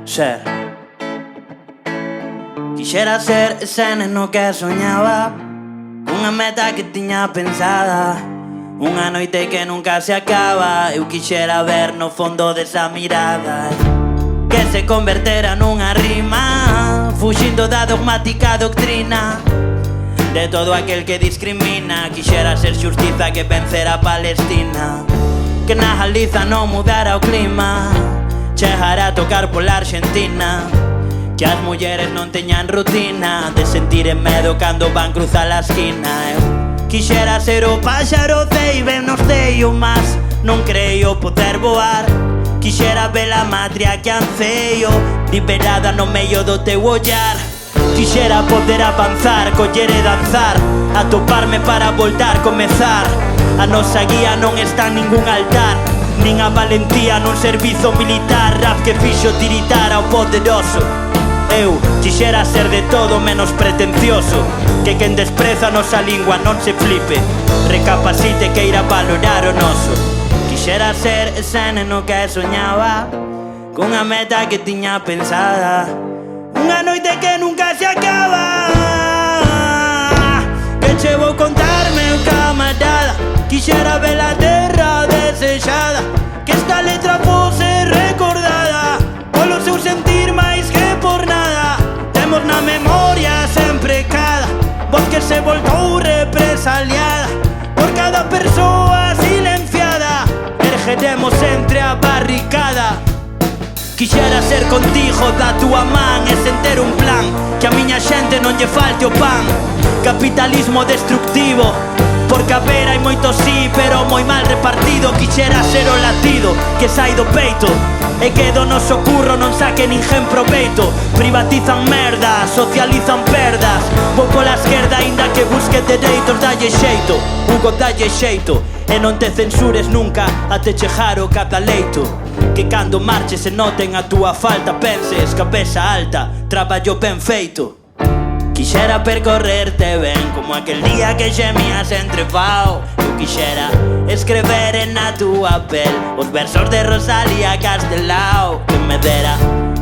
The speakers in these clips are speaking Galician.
ser. Quixera ser ese neno que soñaba, unha meta que tiña pensada, unha noite que nunca se acaba. Eu quixera ver no fondo desa mirada que se convertera nunha rima, fuxindo da dogmática doctrina de todo aquel que discrimina. Quixera ser xustiza que vencera a Palestina, que na Galiza non mudara o clima, chegar a tocar pola Argentina, que as mulleres non teñan rutina de sentir medo cando van cruzar a esquina. Eu quixera ser o páxaro ceibe nos teio, mas non creio poder voar. Quixera ver a matria que anceio, liberada no medio do teu ollar. Quixera poder avanzar, coller e danzar, atoparme para voltar, comezar. A nosa guía non está en ningún altar, nin a valentía nun servizo militar. Rap que fixo tiritar ao poderoso. Eu quixera ser de todo menos pretencioso, que quen despreza a nosa lingua non se flipe, recapacite que irá valorar o noso. Quixera ser ese neno que soñaba, cunha meta que tiña pensada, unha noite que nunca se acaba. Que che vou contar, meu camarada? Quixera ver a terra desexada, que esta letra fose recordada polo seu sentir máis que por nada. Temos na memoria sempre cada voz que se voltou represaliada por cada persoa silenciada. Ergueremos entre a barricada. Quixera ser contigo da túa man e sen ter un plan, que a miña xente non lle falte o pan. Capitalismo destructivo, porque a ver hai moito sí, pero moi mal repartido. Quixera ser o latido que sai do peito e que do noso curro non saque ninguén proveito. Privatizan merda, socializan perdas. Vou pola esquerda aínda que busque dereitos. Dalle xeito, Hugo, dalle xeito, e non te censures nunca até chegar o cataleito. Que cando marches se noten a túa falta, penses, cabeza alta, traballo ben feito. Quixera percorrerte ben como aquel día que xemías entre fao. Eu quixera escrever na túa pel os versos de Rosalía Castelao, que me dera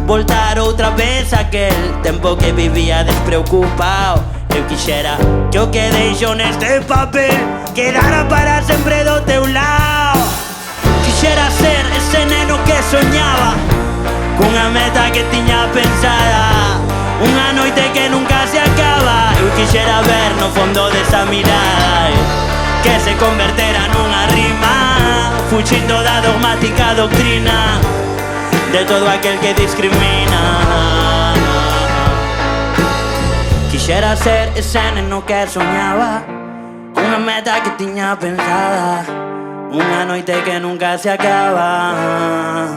voltar outra vez aquel tempo que vivía despreocupado. Eu quixera que o que deixo neste papel quedara para sempre do teu lado. Quixera ser ese neno que soñaba, cunha meta que tiña pensada, unha noite que nunca se acaba. Eu quixera ver no fondo desa mirada que se convertera nunha rima, fuxindo da dogmática doctrina de todo aquel que discrimina. Quixera ser ese neno que soñaba, unha meta que tiña pensada, unha noite que nunca se acaba.